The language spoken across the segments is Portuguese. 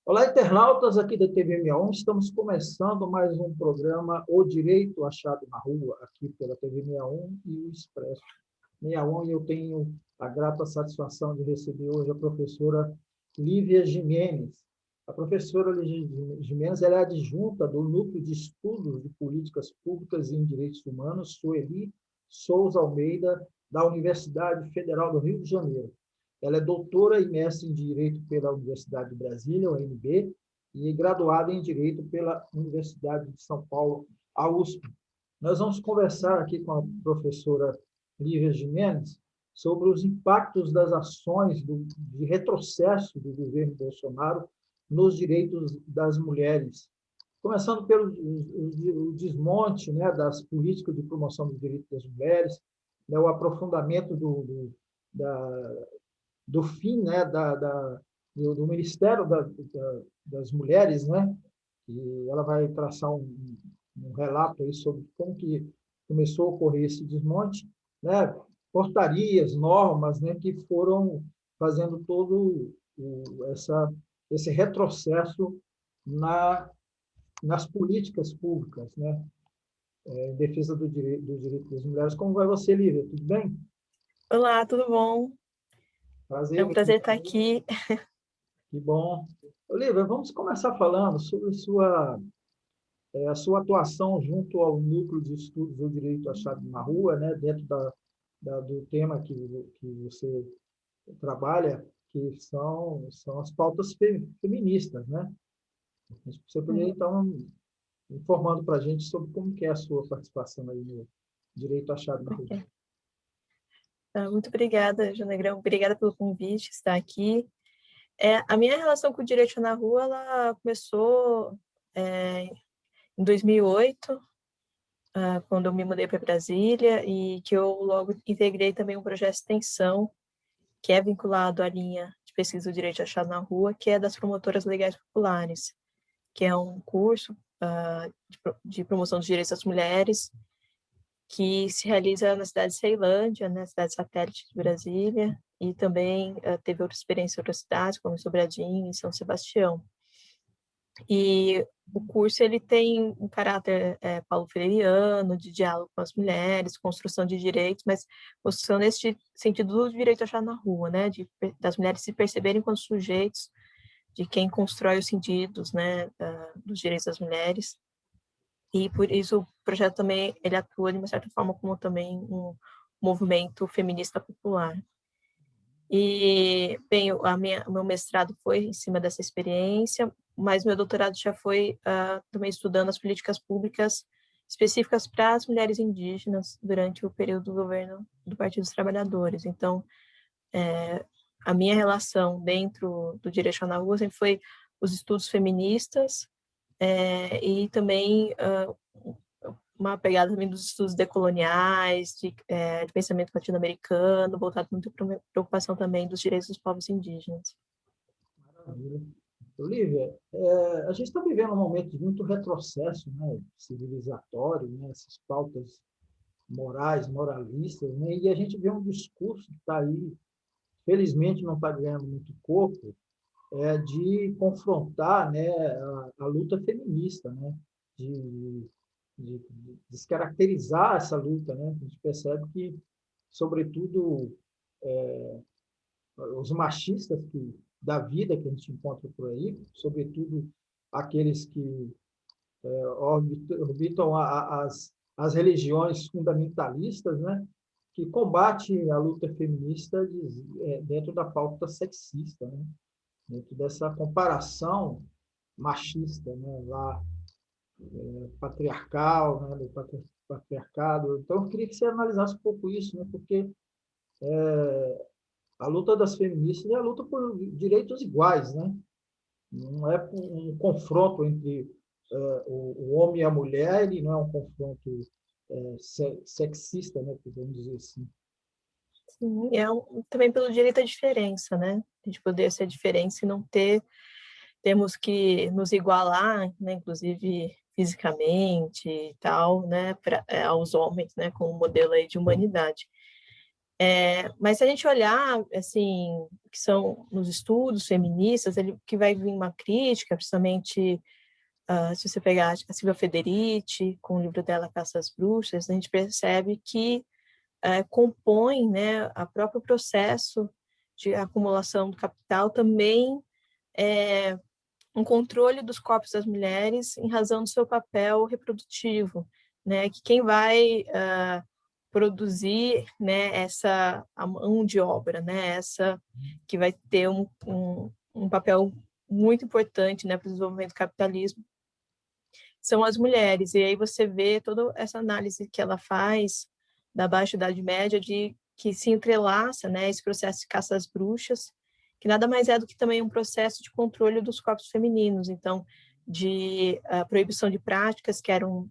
Olá, internautas aqui da TV 61. Estamos começando mais um programa O Direito Achado na Rua, aqui pela TV 61 e o Expresso 61. E eu tenho a grata satisfação de receber hoje a professora Lívia Gimenez. A professora Lívia Gimenez ela é adjunta do Núcleo de Estudos de Políticas Públicas e em Direitos Humanos, Sueli Souza Almeida, da Universidade Federal do Rio de Janeiro. Ela é doutora e mestre em Direito pela Universidade de Brasília, UNB, e graduada em Direito pela Universidade de São Paulo, a USP. Nós vamos conversar aqui com a professora Lívia Gimenez sobre os impactos das ações de retrocesso do governo Bolsonaro nos direitos das mulheres, começando pelo o desmonte, né, das políticas de promoção dos direitos das mulheres, né, o aprofundamento do fim, né, do Ministério das Mulheres, né? E ela vai traçar um relato aí sobre como que começou a ocorrer esse desmonte, né? Portarias, normas, né, que foram fazendo todo esse retrocesso nas políticas públicas, né, em defesa dos direitos das mulheres. Como vai você, Lívia? Tudo bem? Olá, tudo bom? É Prazer um aqui. prazer estar aqui. Que bom. Olivia, vamos começar falando sobre a sua atuação junto ao Núcleo de Estudos do Direito Achado na Rua, né, dentro do tema que você trabalha, que são as pautas feministas, né? Você poderia, então, informando para a gente sobre como que é a sua participação aí no Direito Achado na Rua. Ok. Muito obrigada, Jô Negrão. Obrigada pelo convite, estar aqui. A minha relação com o Direito na Rua, ela começou em 2008, quando eu me mudei para Brasília, e que eu logo integrei também um projeto de extensão, que é vinculado à linha de pesquisa do Direito Achado na Rua, que é das promotoras legais populares, que é um curso de promoção dos direitos das mulheres, que se realiza na cidade de Ceilândia, né, cidade satélite de Brasília, e também teve outras experiências em outras cidades, como em Sobradinho e São Sebastião. E o curso ele tem um caráter paulo freireano, de diálogo com as mulheres, construção de direitos, mas construção nesse sentido do direito a achar na rua, né, das mulheres se perceberem como sujeitos, de quem constrói os sentidos, né, dos direitos das mulheres. E por isso o projeto também ele atua de uma certa forma como também um movimento feminista popular. E bem, o meu mestrado foi em cima dessa experiência, mas meu doutorado já foi também estudando as políticas públicas específicas para as mulheres indígenas durante o período do governo do Partido dos Trabalhadores. Então, a minha relação dentro do Direito na Rua sempre foi os estudos feministas, e também uma pegada também dos estudos decoloniais, de pensamento latino-americano, voltado muito para a preocupação também dos direitos dos povos indígenas. Maravilha. Olivia, a gente está vivendo um momento de muito retrocesso, né, civilizatório, né, essas pautas morais, moralistas, né, e a gente vê um discurso que está aí, felizmente não está ganhando muito corpo, de confrontar, né, a luta feminista, né, de descaracterizar essa luta, né, a gente percebe que, sobretudo, os machistas da vida que a gente encontra por aí, sobretudo aqueles que orbitam as religiões fundamentalistas, né, que combatem a luta feminista dentro da pauta sexista, né, dentro dessa comparação machista, né, lá, patriarcal, né, do patriarcado. Então, eu queria que você analisasse um pouco isso, né, porque a luta das feministas é a luta por direitos iguais, né? Não é um confronto entre o homem e a mulher, ele não é um confronto sexista, né? Podemos dizer assim. Sim, também pelo direito à diferença, né? A gente poder ser diferente e não temos que nos igualar, né? Inclusive fisicamente e tal, né? Aos homens, né? Como modelo aí de humanidade. Mas se a gente olhar, assim, que são nos estudos feministas, que vai vir uma crítica, principalmente se você pegar a Silvia Federici, com o livro dela Caça às Bruxas, a gente percebe que compõe, né, o próprio processo de acumulação do capital também um controle dos corpos das mulheres em razão do seu papel reprodutivo, né, que quem vai produzir, né, a mão de obra, né, essa que vai ter um papel muito importante, né, para o desenvolvimento do capitalismo, são as mulheres. E aí você vê toda essa análise que ela faz da Baixa Idade Média, de que se entrelaça, né, esse processo de caça às bruxas, que nada mais é do que também um processo de controle dos corpos femininos, então, de proibição de práticas que eram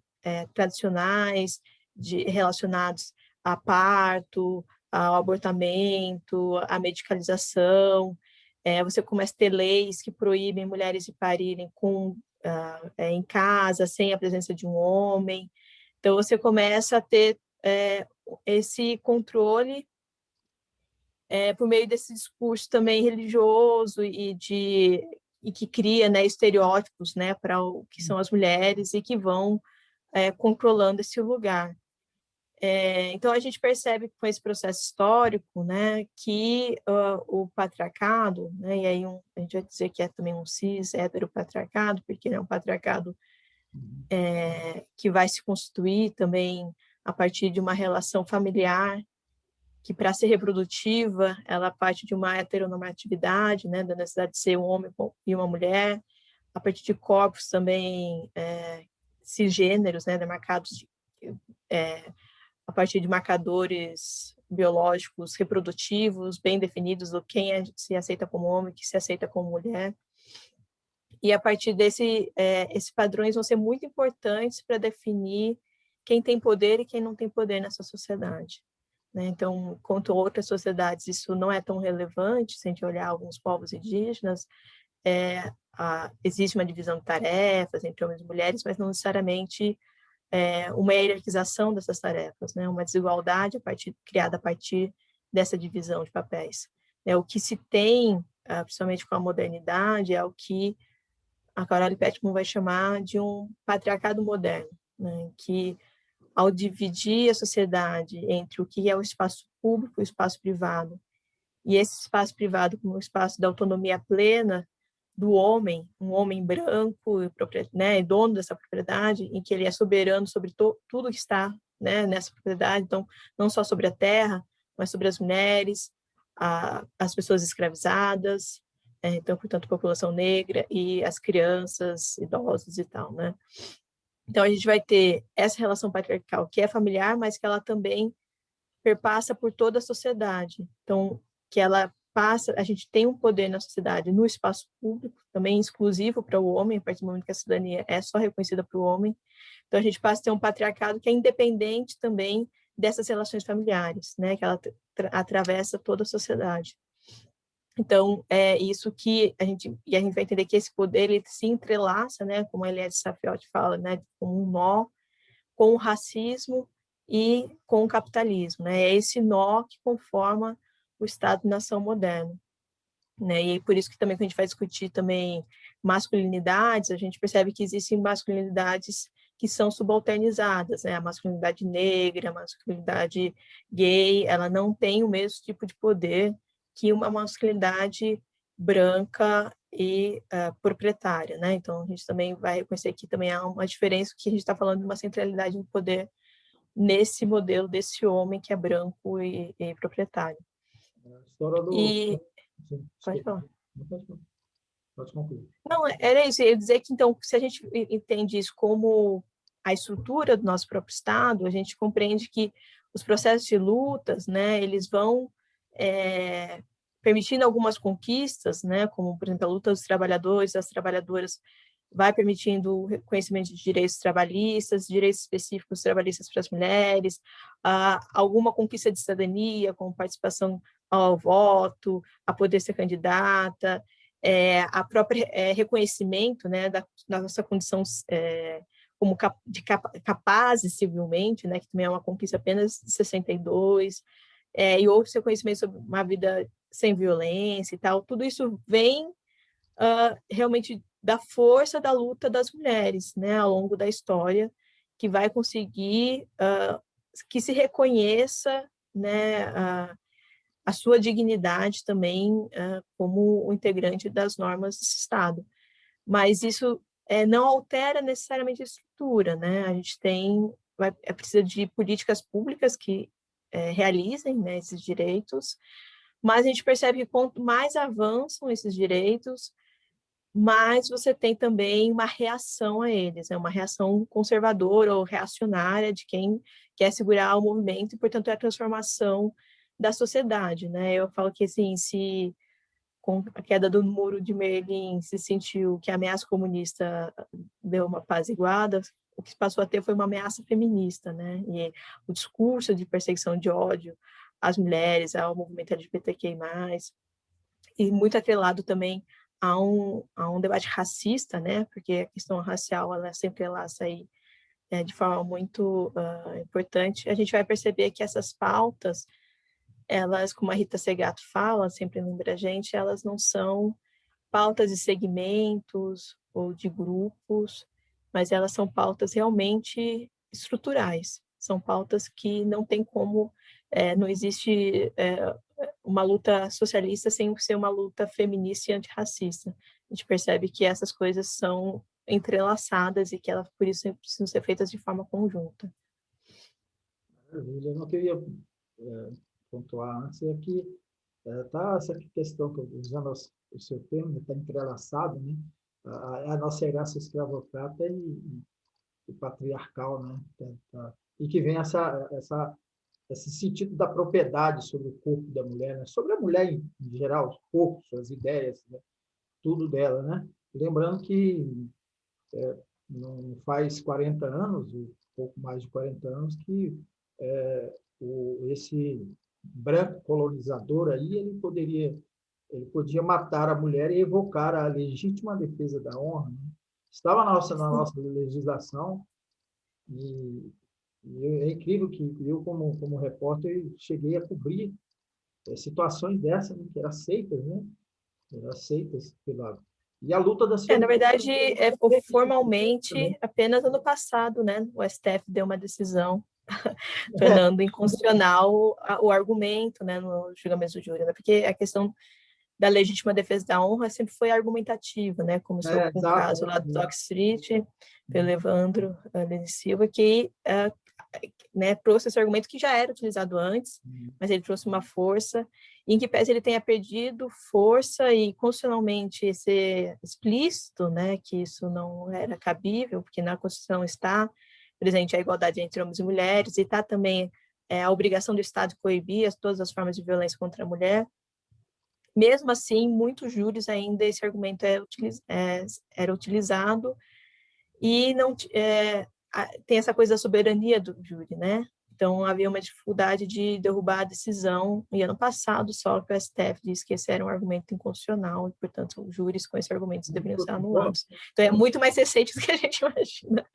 tradicionais, relacionados a parto, ao abortamento, à medicalização. Você começa a ter leis que proíbem mulheres de parirem em casa, sem a presença de um homem. Então, você começa a ter esse controle por meio desse discurso também religioso e que cria, né, estereótipos, né, para o que são as mulheres e que vão controlando esse lugar. Então, a gente percebe com esse processo histórico, né, que o patriarcado, né, e aí a gente vai dizer que é também um cis heteropatriarcado, porque é um patriarcado que vai se constituir também a partir de uma relação familiar, que para ser reprodutiva, ela parte de uma heteronormatividade, né, da necessidade de ser um homem e uma mulher, a partir de corpos também cisgêneros, né, demarcados a partir de marcadores biológicos reprodutivos bem definidos do quem se aceita como homem, que se aceita como mulher. E a partir esses padrões vão ser muito importantes para definir quem tem poder e quem não tem poder nessa sociedade. Né? Então, quanto a outras sociedades, isso não é tão relevante, se a gente olhar alguns povos indígenas, existe uma divisão de tarefas entre homens e mulheres, mas não necessariamente uma hierarquização dessas tarefas, né? Uma desigualdade criada a partir dessa divisão de papéis. O que se tem, principalmente com a modernidade, é o que a Carole Petman vai chamar de um patriarcado moderno, né? Que, ao dividir a sociedade entre o que é o espaço público e o espaço privado, e esse espaço privado como o espaço da autonomia plena do homem, um homem branco, né, dono dessa propriedade, em que ele é soberano sobre tudo que está, né, nessa propriedade, então, não só sobre a terra, mas sobre as mulheres, as pessoas escravizadas, então, portanto, a população negra e as crianças, idosos e tal, né? Então, a gente vai ter essa relação patriarcal que é familiar, mas que ela também perpassa por toda a sociedade. Então, que ela a gente tem um poder na sociedade, no espaço público, também exclusivo para o homem, a partir do momento que a cidadania é só reconhecida para o homem. Então, a gente passa a ter um patriarcado que é independente também dessas relações familiares, né? Que ela atravessa toda a sociedade. Então, é isso que a gente vai entender que esse poder ele se entrelaça, né? Como a Eliette Safioti fala, né? Como um nó com o racismo e com o capitalismo, né? É esse nó que conforma o Estado-nação moderno, né? E por isso que também quando a gente vai discutir também masculinidades, a gente percebe que existem masculinidades que são subalternizadas, né? A masculinidade negra, a masculinidade gay, ela não tem o mesmo tipo de poder que uma masculinidade branca e proprietária, né? Então a gente também vai reconhecer que também há uma diferença, que a gente está falando de uma centralidade do poder nesse modelo desse homem que é branco e proprietário. A história do... E Sim, pode desculpa. falar. Pode concluir. Não, era isso. Eu ia dizer que, então, se a gente entende isso como a estrutura do nosso próprio Estado, a gente compreende que os processos de lutas, né, eles vão permitindo algumas conquistas, né, como, por exemplo, a luta dos trabalhadores, das trabalhadoras, vai permitindo o reconhecimento de direitos trabalhistas, direitos específicos trabalhistas para as mulheres, alguma conquista de cidadania, como participação ao voto, a poder ser candidata, a própria reconhecimento, né, da nossa condição como capazes civilmente, né, que também é uma conquista apenas de 62, e outros reconhecimentos sobre uma vida sem violência e tal, tudo isso vem realmente da força da luta das mulheres, né, ao longo da história, que vai conseguir que se reconheça, né, a sua dignidade também como um integrante das normas desse Estado. Mas isso não altera necessariamente a estrutura, né? A gente precisa de políticas públicas que realizem, né, esses direitos, mas a gente percebe que quanto mais avançam esses direitos, mais você tem também uma reação a eles, né? Uma reação conservadora ou reacionária de quem quer segurar o movimento e, portanto, é a transformação da sociedade, né? Eu falo que, assim, se com a queda do Muro de Berlim se sentiu que a ameaça comunista deu uma apaziguada, o que passou a ter foi uma ameaça feminista, né? E o discurso de perseguição de ódio às mulheres, ao movimento LGBTQI+, e muito atrelado também a um debate racista, né? Porque a questão racial, ela sempre laça aí de forma muito importante. A gente vai perceber que essas pautas, elas, como a Rita Segato fala, sempre lembra a gente, elas não são pautas de segmentos ou de grupos, mas elas são pautas realmente estruturais. São pautas que não tem como, não existe uma luta socialista sem ser uma luta feminista e antirracista. A gente percebe que essas coisas são entrelaçadas e que elas, por isso, precisam ser feitas de forma conjunta. Eu não queria pontuar antes é que tá essa questão, usando o seu termo, está entrelaçado, né? A nossa herança escravocrata e patriarcal, né? E que vem esse sentido da propriedade sobre o corpo da mulher, né? Sobre a mulher em geral, os corpos, suas ideias, né? Tudo dela, né? Lembrando que não faz 40 anos, um pouco mais de 40 anos, que esse branco colonizador aí, ele podia matar a mulher e evocar a legítima defesa da honra, né? Estava na nossa legislação e é incrível que eu, como repórter, cheguei a cobrir situações dessas, né, que eram aceitas, né? Eram aceitas pela... E a luta das Na feministas... verdade, formalmente, apenas ano passado, né, o STF deu uma decisão tornando inconstitucional o argumento, né, no julgamento do júri, né, porque a questão da legítima defesa da honra sempre foi argumentativa, né, começou com o caso lá do Dock Street, pelo Evandro Lene Silva, que né, trouxe esse argumento que já era utilizado antes, mas ele trouxe uma força, em que pese ele tenha perdido força e constitucionalmente ser explícito, né, que isso não era cabível, porque na Constituição está presente a igualdade entre homens e mulheres, e está também a obrigação do Estado de coibir todas as formas de violência contra a mulher. Mesmo assim, muitos júris ainda esse argumento era utilizado e não tem essa coisa da soberania do júri, né? Então, havia uma dificuldade de derrubar a decisão, e ano passado só que o STF disse que esse era um argumento inconstitucional, e, portanto, os júris com esse argumento deveriam ser anulados. Então, é muito mais recente do que a gente imagina.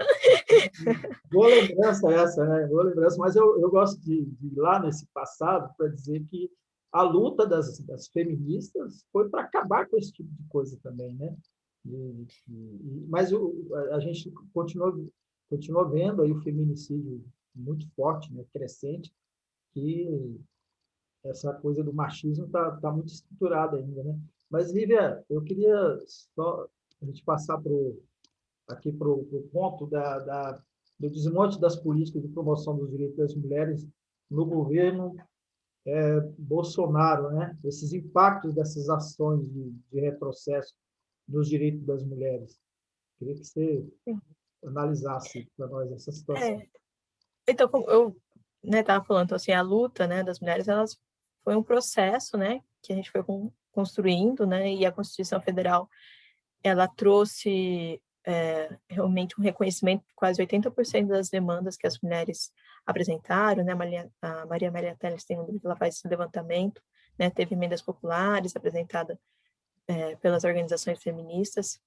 Boa lembrança essa, né? Boa lembrança, mas eu gosto de ir lá nesse passado para dizer que a luta das feministas foi para acabar com esse tipo de coisa também, né? Mas a gente continua vendo aí o feminicídio muito forte, né? Crescente, que essa coisa do machismo tá muito estruturada ainda, né? Mas, Lívia, eu queria só a gente passar aqui para o ponto do desmonte das políticas de promoção dos direitos das mulheres no governo Bolsonaro, né? Esses impactos dessas ações de retrocesso nos direitos das mulheres. Queria que você analisasse para nós essa situação. Então, como eu estava falando, assim, a luta, né, das mulheres, elas foi um processo, né, que a gente foi construindo, né, e a Constituição Federal, ela trouxe realmente um reconhecimento de quase 80% das demandas que as mulheres apresentaram, né, a Maria Amélia Telles tem um livro que ela faz esse levantamento, né, teve emendas populares apresentadas pelas organizações feministas,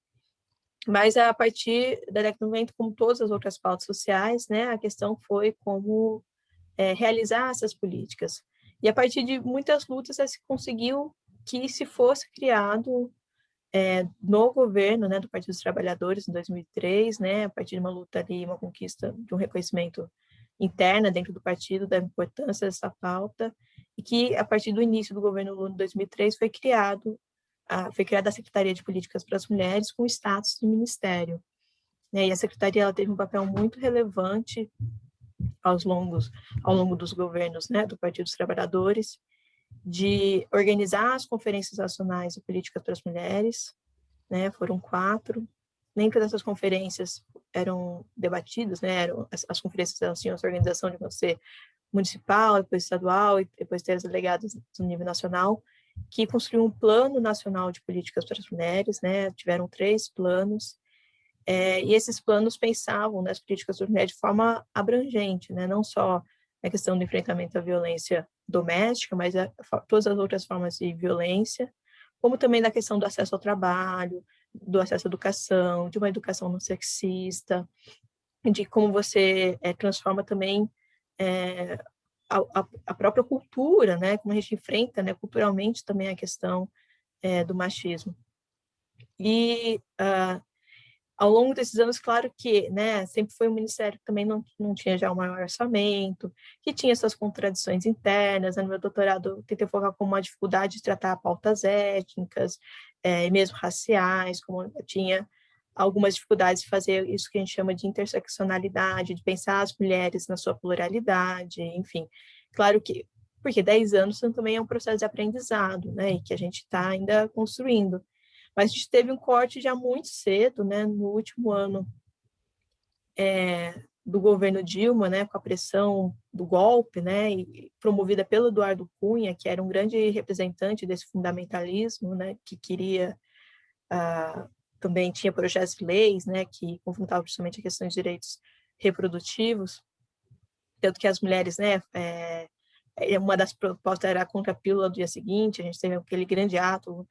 mas a partir da década de 90, como todas as outras pautas sociais, né, a questão foi como realizar essas políticas. E a partir de muitas lutas, se conseguiu que se fosse criado no governo, né, do Partido dos Trabalhadores, em 2003, né, a partir de uma luta ali, uma conquista de um reconhecimento interna dentro do partido, da importância dessa pauta, e que, a partir do início do governo Lula, em 2003, foi criada a Secretaria de Políticas para as Mulheres com status de ministério. Né, e a Secretaria ela teve um papel muito relevante ao longo dos governos, né, do Partido dos Trabalhadores, de organizar as conferências nacionais de políticas para as mulheres, né, foram 4. Nem todas essas conferências eram debatidas, né, as conferências elas tinham essa organização de você municipal, depois estadual, e depois ter as delegadas no nível nacional, que construiu um plano nacional de políticas para as mulheres, né, tiveram 3 planos, e esses planos pensavam nas políticas para as mulheres de forma abrangente, né, não só a questão do enfrentamento à violência doméstica, mas todas as outras formas de violência, como também da questão do acesso ao trabalho, do acesso à educação, de uma educação não sexista, de como você transforma também a própria cultura, né, como a gente enfrenta, né, culturalmente também a questão do machismo. E ao longo desses anos, claro que, né, sempre foi um ministério que também não tinha já o maior orçamento, que tinha suas contradições internas, né? No meu doutorado eu tentei focar como uma dificuldade de tratar pautas étnicas, e mesmo raciais, como eu tinha algumas dificuldades de fazer isso que a gente chama de interseccionalidade, de pensar as mulheres na sua pluralidade, enfim. Claro que, porque 10 anos também é um processo de aprendizado, né, e que a gente está ainda construindo. Mas a gente teve um corte já muito cedo, né, no último ano do governo Dilma, né, com a pressão do golpe, né, e promovida pelo Eduardo Cunha, que era um grande representante desse fundamentalismo, né, que queria também tinha projetos de leis, né, que confrontavam principalmente a questão de direitos reprodutivos, tanto que as mulheres, né, uma das propostas era contra a pílula do dia seguinte, a gente teve aquele grande ato,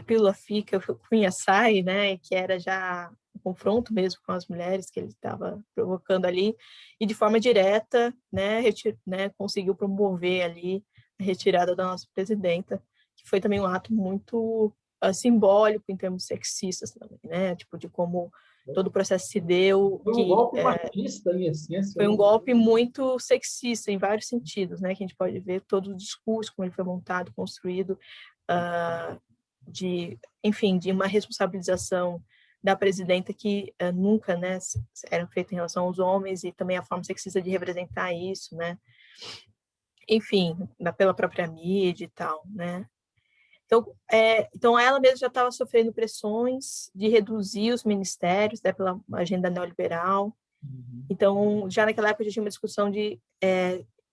pílula fica, Cunha sai, né, que era já um confronto mesmo com as mulheres que ele estava provocando ali, e de forma direta, né, conseguiu promover ali a retirada da nossa presidenta, que foi também um ato muito simbólico em termos sexistas também, né, tipo de como todo o processo se deu, Foi um golpe machista, em essência. foi um golpe muito sexista em vários sentidos, né? Que a gente pode ver todo o discurso, como ele foi montado, construído, enfim, de uma responsabilização da presidenta que nunca, né, era feita em relação aos homens e também a forma sexista de representar isso, né? Enfim, pela própria mídia e tal, né? Então ela mesma já estava sofrendo pressões de reduzir os ministérios, né, pela agenda neoliberal. Então, já naquela época já tinha uma discussão de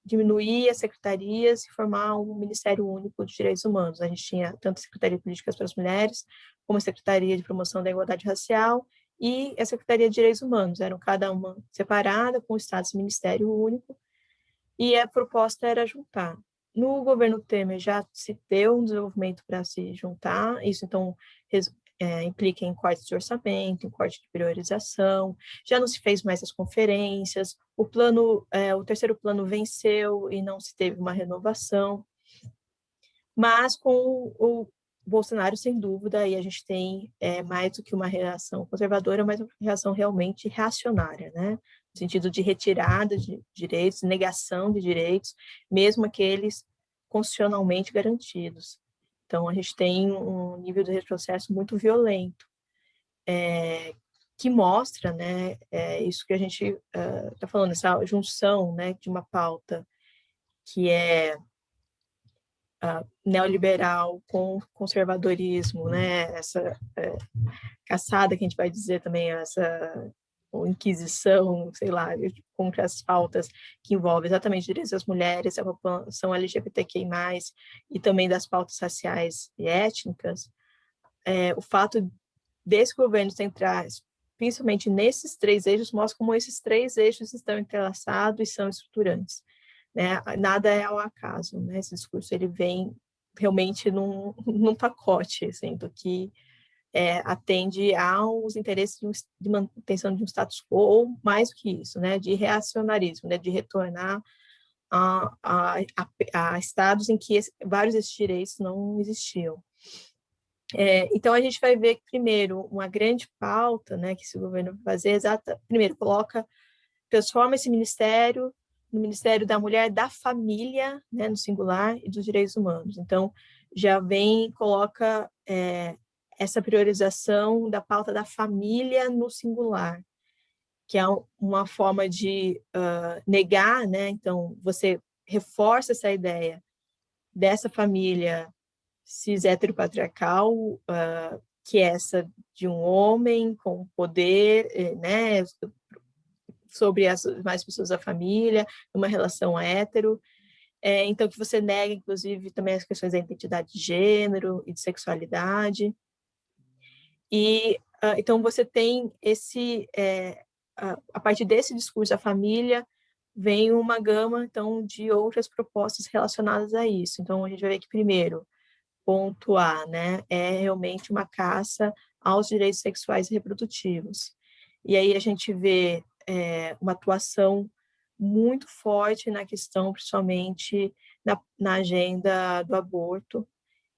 diminuir as secretarias e formar um Ministério Único de Direitos Humanos. A gente tinha tanto a Secretaria de Políticas para as Mulheres, como a Secretaria de Promoção da Igualdade Racial e a Secretaria de Direitos Humanos. Eram cada uma separada, com o status de Ministério Único, e a proposta era juntar. No governo Temer já se deu um desenvolvimento para se juntar, isso então implica em corte de orçamento, em corte de priorização, já não se fez mais as conferências, o terceiro plano venceu e não se teve uma renovação, mas com o Bolsonaro, sem dúvida, aí a gente tem mais do que uma reação conservadora, mas uma reação realmente reacionária, né? No sentido de retirada de direitos, negação de direitos, mesmo aqueles constitucionalmente garantidos. Então, a gente tem um nível de retrocesso muito violento, que mostra, né, isso que a gente está falando, essa junção, né, de uma pauta que é neoliberal com conservadorismo, né, essa caçada que a gente vai dizer também, essa inquisição, sei lá, contra as pautas que envolvem exatamente direitos das mulheres, a população LGBTQI+, e também das pautas raciais e étnicas, o fato desse governo centrar, principalmente nesses 3 eixos, mostra como esses 3 eixos estão entrelaçados e são estruturantes. Né? Nada é ao acaso, né? Esse discurso ele vem realmente num pacote, assim, do que atende aos interesses de manutenção de um status quo, ou mais do que isso, né? De reacionarismo, né? De retornar a estados em que vários desses direitos não existiam. Então, a gente vai ver que, primeiro, uma grande pauta, né, que esse governo vai fazer, primeiro, transforma esse ministério no Ministério da Mulher, da Família, né, no singular, e dos Direitos Humanos. Então, já coloca essa priorização da pauta da família no singular, que é uma forma de negar, né? Então, você reforça essa ideia dessa família cis heteropatriarcal, que é essa de um homem com poder, né, sobre as mais pessoas da família, uma relação hétero. Então, que você nega, inclusive, também as questões da identidade de gênero e de sexualidade. E, então, você tem a partir desse discurso da família, vem uma gama, então, de outras propostas relacionadas a isso. Então, a gente vai ver que, primeiro, ponto A, né, é realmente uma caça aos direitos sexuais e reprodutivos. E aí a gente vê uma atuação muito forte na questão, principalmente na agenda do aborto,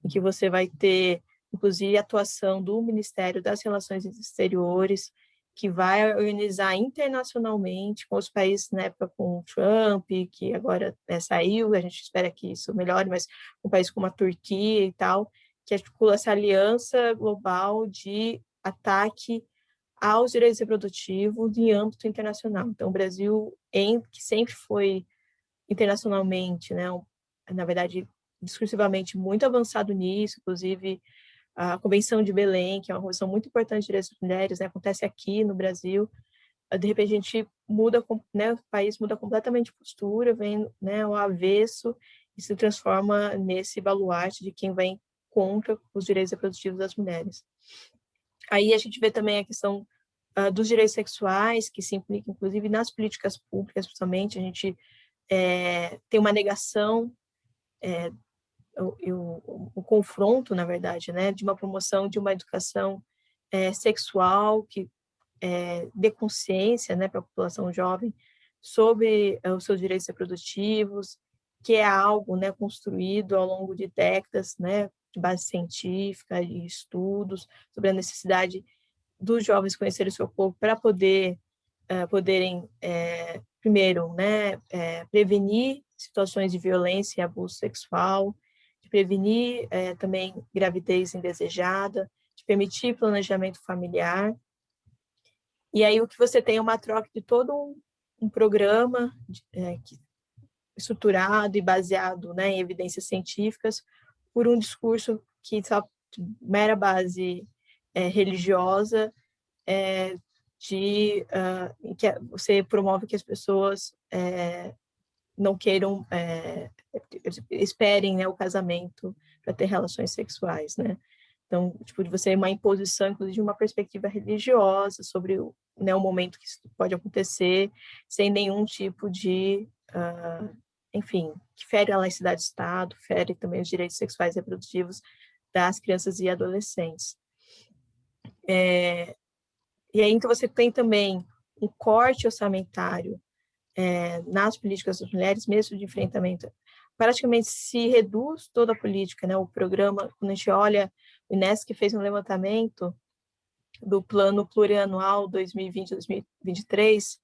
em que você vai ter, inclusive, a atuação do Ministério das Relações Exteriores, que vai organizar internacionalmente com os países, na época com o Trump, que agora saiu, a gente espera que isso melhore, mas um país como a Turquia e tal, que articula essa aliança global de ataque aos direitos reprodutivos em âmbito internacional. Então, o Brasil, que sempre foi internacionalmente, né, na verdade, discursivamente muito avançado nisso, inclusive a Convenção de Belém, que é uma convenção muito importante de direitos das mulheres, né, acontece aqui no Brasil. De repente, a gente muda, né, o país muda completamente de postura, vem, né, ao avesso e se transforma nesse baluarte de quem vai contra os direitos reprodutivos das mulheres. Aí a gente vê também a questão dos direitos sexuais, que se implica, inclusive, nas políticas públicas, principalmente. A gente tem uma negação, o confronto, na verdade, né, de uma promoção de uma educação sexual que dê consciência, né, para a população jovem sobre os seus direitos reprodutivos, que é algo, né, construído ao longo de décadas, né, de base científica e estudos sobre a necessidade dos jovens conhecerem o seu corpo para poderem primeiro, né, prevenir situações de violência e abuso sexual, de prevenir também gravidez indesejada, de permitir planejamento familiar. E aí o que você tem é uma troca de todo um programa estruturado e baseado, né, em evidências científicas por um discurso que só mera base religiosa, que você promove que as pessoas não queiram, esperem, né, o casamento para ter relações sexuais, né? Então, tipo, de você uma imposição, inclusive, de uma perspectiva religiosa sobre né, o momento que isso pode acontecer, sem nenhum tipo de, enfim, que fere a laicidade do Estado, fere também os direitos sexuais e reprodutivos das crianças e adolescentes. E aí, então, você tem também um corte orçamentário nas políticas das mulheres, mesmo de enfrentamento. Praticamente se reduz toda a política, né? O programa, quando a gente olha, o INESC fez um levantamento do plano plurianual 2020-2023,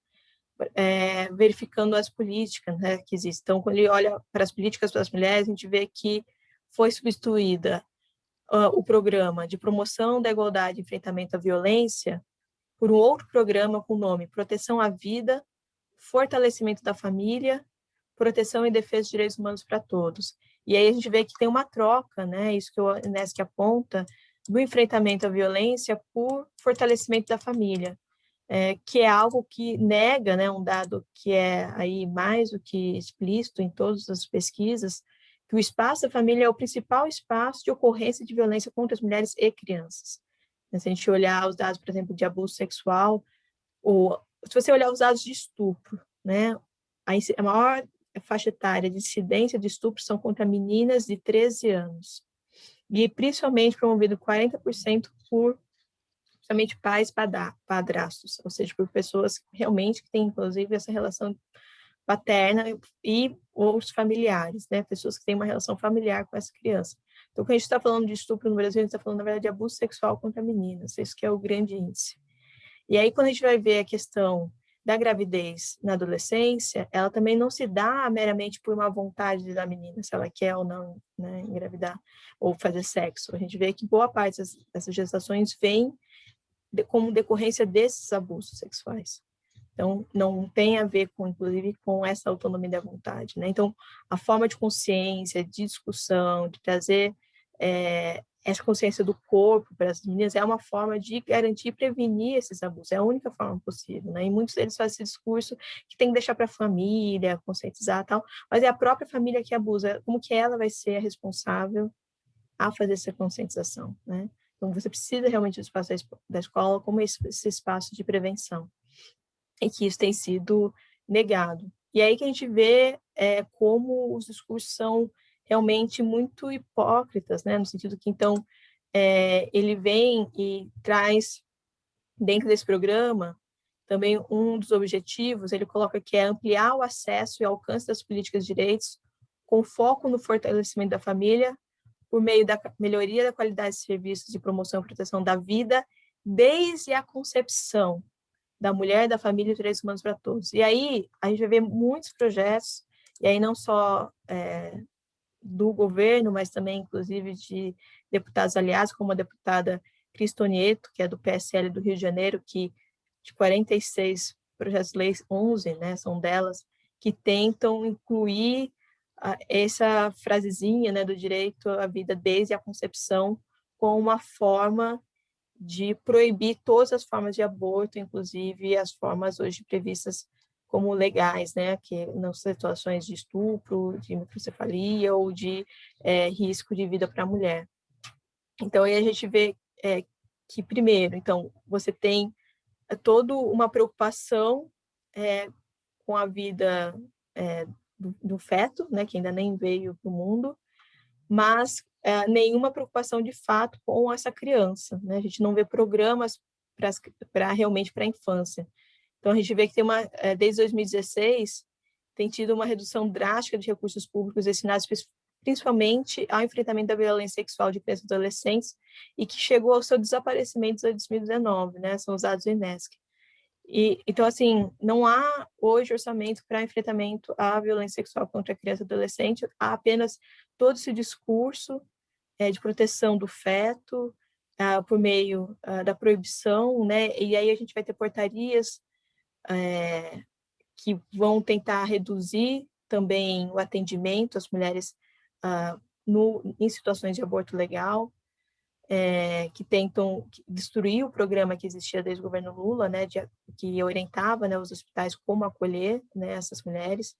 verificando as políticas, né, que existem. Então, quando ele olha para as políticas das mulheres, a gente vê que foi substituída o programa de promoção da igualdade e enfrentamento à violência por um outro programa com o nome Proteção à Vida, Fortalecimento da Família, Proteção e Defesa dos Direitos Humanos para Todos. E aí a gente vê que tem uma troca, né, isso que o INESC aponta, do enfrentamento à violência por fortalecimento da família, que é algo que nega, né, um dado que é aí mais do que explícito em todas as pesquisas, que o espaço da família é o principal espaço de ocorrência de violência contra as mulheres e crianças. Se a gente olhar os dados, por exemplo, de abuso sexual, se você olhar os dados de estupro, né, a maior faixa etária de incidência de estupro são contra meninas de 13 anos. E principalmente promovido 40% por somente pais padrastos, ou seja, por pessoas realmente que têm, inclusive, essa relação paterna e os familiares, né? Pessoas que têm uma relação familiar com essa criança. Então, quando a gente está falando de estupro no Brasil, a gente está falando, na verdade, de abuso sexual contra meninas. Isso que é o grande índice. E aí, quando a gente vai ver a questão da gravidez na adolescência, ela também não se dá meramente por uma vontade da menina, se ela quer ou não, né, engravidar ou fazer sexo. A gente vê que boa parte dessas gestações vem como decorrência desses abusos sexuais. Então, não tem a ver com, inclusive, com essa autonomia da vontade, né? Então, a forma de consciência, de discussão, de trazer essa consciência do corpo para as meninas é uma forma de garantir e prevenir esses abusos. É a única forma possível, né? E muitos deles fazem esse discurso que tem que deixar para a família, conscientizar e tal, mas é a própria família que abusa. Como que ela vai ser a responsável a fazer essa conscientização, né? Então, você precisa realmente do espaço da escola como esse espaço de prevenção, e que isso tem sido negado. E aí que a gente vê como os discursos são realmente muito hipócritas, né? No sentido que, então, ele vem e traz, dentro desse programa, também um dos objetivos, ele coloca que é ampliar o acesso e alcance das políticas de direitos com foco no fortalecimento da família, por meio da melhoria da qualidade de serviços de promoção e proteção da vida, desde a concepção da mulher, da família e direitos humanos para todos. E aí a gente vai ver muitos projetos, e aí não só do governo, mas também, inclusive, de deputados aliados, como a deputada Cristonieto, que é do PSL do Rio de Janeiro, que de 46 projetos de lei, 11, né, são delas, que tentam incluir essa frasezinha, né, do direito à vida desde a concepção, como uma forma de proibir todas as formas de aborto, inclusive as formas hoje previstas como legais, né, que nas situações de estupro, de microcefalia ou de risco de vida para a mulher. Então, aí a gente vê que, primeiro, então, você tem toda uma preocupação com a vida do feto, né, que ainda nem veio para o mundo, mas nenhuma preocupação de fato com essa criança, né? A gente não vê programas para realmente para a infância. Então a gente vê que tem desde 2016 tem tido uma redução drástica de recursos públicos destinados principalmente ao enfrentamento da violência sexual de crianças e adolescentes, e que chegou ao seu desaparecimento em 2019, né? São os dados do INESC. Então, assim, não há hoje orçamento para enfrentamento à violência sexual contra a criança e adolescente, há apenas todo esse discurso de proteção do feto por meio da proibição, né? E aí a gente vai ter portarias que vão tentar reduzir também o atendimento às mulheres em situações de aborto legal, que tentam destruir o programa que existia desde o governo Lula, né, que orientava, né, os hospitais como acolher, né, essas mulheres.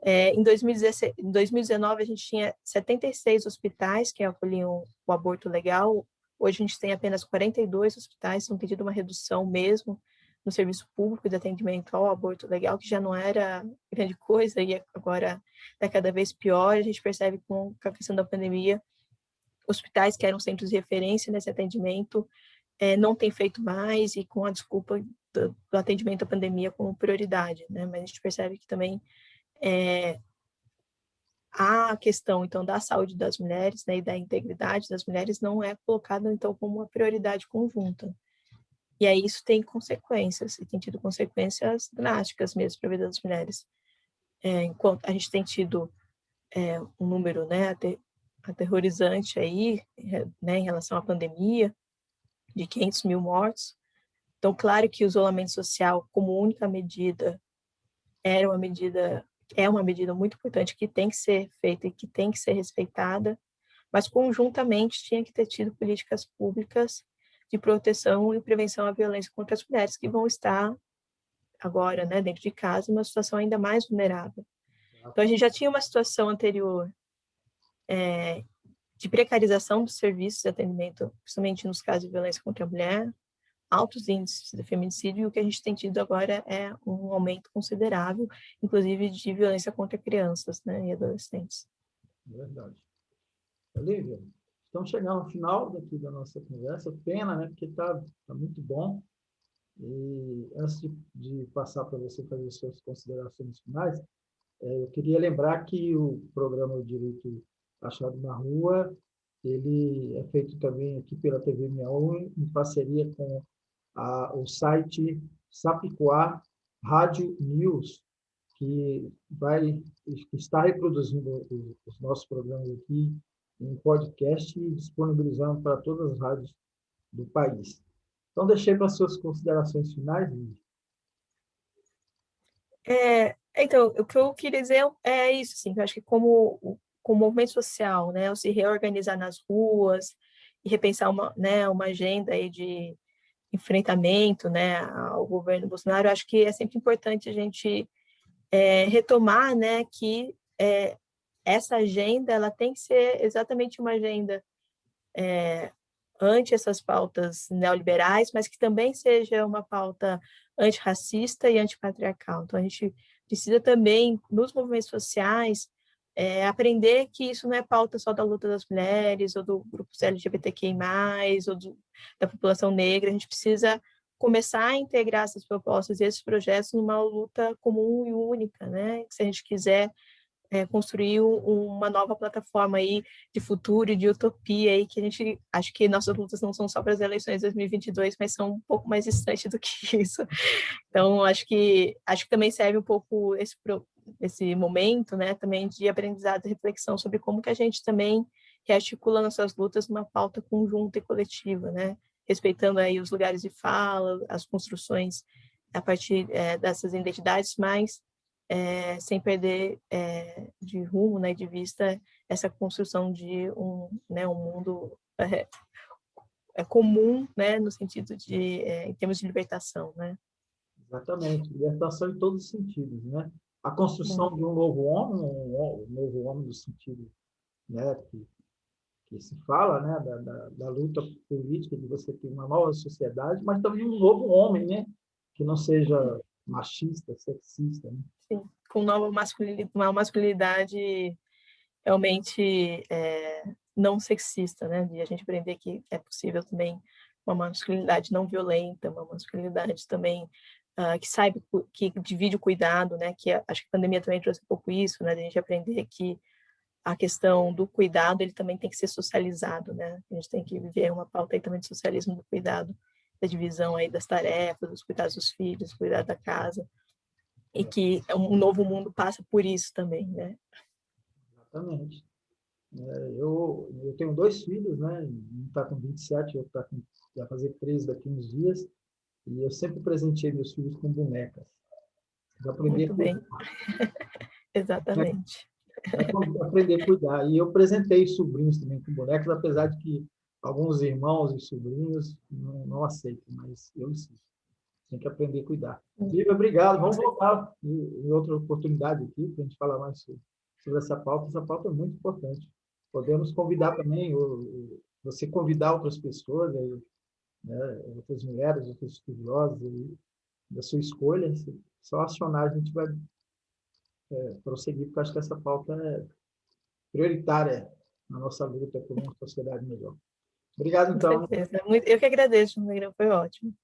Em 2019, a gente tinha 76 hospitais que acolhiam o aborto legal. Hoje a gente tem apenas 42 hospitais, então tem tido uma redução mesmo no serviço público de atendimento ao aborto legal, que já não era grande coisa e agora está cada vez pior. A gente percebe com a questão da pandemia, hospitais que eram centros de referência nesse atendimento não têm feito mais, e com a desculpa do atendimento à pandemia como prioridade, né? Mas a gente percebe que também a questão, então, da saúde das mulheres, né, e da integridade das mulheres não é colocada, então, como uma prioridade conjunta. E aí isso tem consequências, e tem tido consequências drásticas mesmo para a vida das mulheres. Enquanto a gente tem tido um número, né, aterrorizante aí, né, em relação à pandemia, de 500 mil mortos. Então, claro que o isolamento social, como única medida, é uma medida muito importante que tem que ser feita e que tem que ser respeitada, mas conjuntamente tinha que ter tido políticas públicas de proteção e prevenção à violência contra as mulheres, que vão estar agora, né, dentro de casa, numa situação ainda mais vulnerável. Então, a gente já tinha uma situação anterior de precarização dos serviços de atendimento, principalmente nos casos de violência contra a mulher, altos índices de feminicídio, e o que a gente tem tido agora é um aumento considerável, inclusive de violência contra crianças, né, e adolescentes. Verdade. Olívia, estamos chegando ao final daqui da nossa conversa. Pena, né, porque está muito bom. E antes de passar para você fazer suas considerações finais, Eu queria lembrar que o programa O Direito Achado na Rua, ele é feito também aqui pela TV 61, em parceria com o site Sapicoá Rádio News, que está reproduzindo os nossos programas aqui em podcast e disponibilizando para todas as rádios do país. Então, deixei para as suas considerações finais, Lígia. Então, o que eu queria dizer é isso, assim, que eu acho que como movimento social, né, ao se reorganizar nas ruas e repensar uma agenda aí de enfrentamento, né, ao governo Bolsonaro, eu acho que é sempre importante a gente retomar, né, que essa agenda ela tem que ser exatamente uma agenda ante essas pautas neoliberais, mas que também seja uma pauta antirracista e antipatriarcal. Então, a gente precisa também, nos movimentos sociais, aprender que isso não é pauta só da luta das mulheres, ou do grupo LGBTQI+, ou da população negra. A gente precisa começar a integrar essas propostas e esses projetos numa luta comum e única, né? Se a gente quiser construir uma nova plataforma aí de futuro e de utopia aí, que a gente acho que nossas lutas não são só para as eleições de 2022, mas são um pouco mais distantes do que isso. Então, acho que também serve um pouco esse momento, né, também de aprendizado e reflexão sobre como que a gente também rearticula nossas lutas numa pauta conjunta e coletiva, né, respeitando aí os lugares de fala, as construções a partir dessas identidades, mas sem perder de rumo, né, de vista essa construção de um mundo comum, né, no sentido de em termos de libertação, né? Exatamente, libertação em todos os sentidos, né? A construção de um novo homem, um novo homem no sentido, né, que se fala, né, da luta política, de você ter uma nova sociedade, mas também um novo homem, né, que não seja machista, sexista, né? Sim, com uma masculinidade realmente não sexista, né? De a gente aprender que é possível também uma masculinidade não violenta, uma masculinidade também que saiba, que divide o cuidado, né? Que acho que a pandemia também trouxe um pouco isso, né? De a gente aprender que a questão do cuidado, ele também tem que ser socializado, né? A gente tem que viver uma pauta aí também de socialismo do cuidado, da divisão aí das tarefas, dos cuidados dos filhos, cuidar da casa, e que um novo mundo passa por isso também, né? Exatamente. Eu tenho 2 filhos, né? Um está com 27, outro vai fazer 13 daqui uns dias, e eu sempre presenteei meus filhos com bonecas. Já aprendi a Muito bem, cuidar, né? exatamente. Aprender a cuidar. E eu presentei sobrinhos também com bonecas, apesar de que alguns irmãos e sobrinhos não aceitam, mas eu insisto. Tem que aprender a cuidar. Lívia, obrigado. Vamos voltar em outra oportunidade aqui para a gente falar mais sobre essa pauta. Essa pauta é muito importante. Podemos convidar também, você convidar outras pessoas, né, outras mulheres, outros estudiosos, da sua escolha. Só acionar, a gente vai prosseguir, porque acho que essa pauta é prioritária na nossa luta por uma sociedade melhor. Obrigado, Com então. certeza. Eu que agradeço, Negrão, foi ótimo.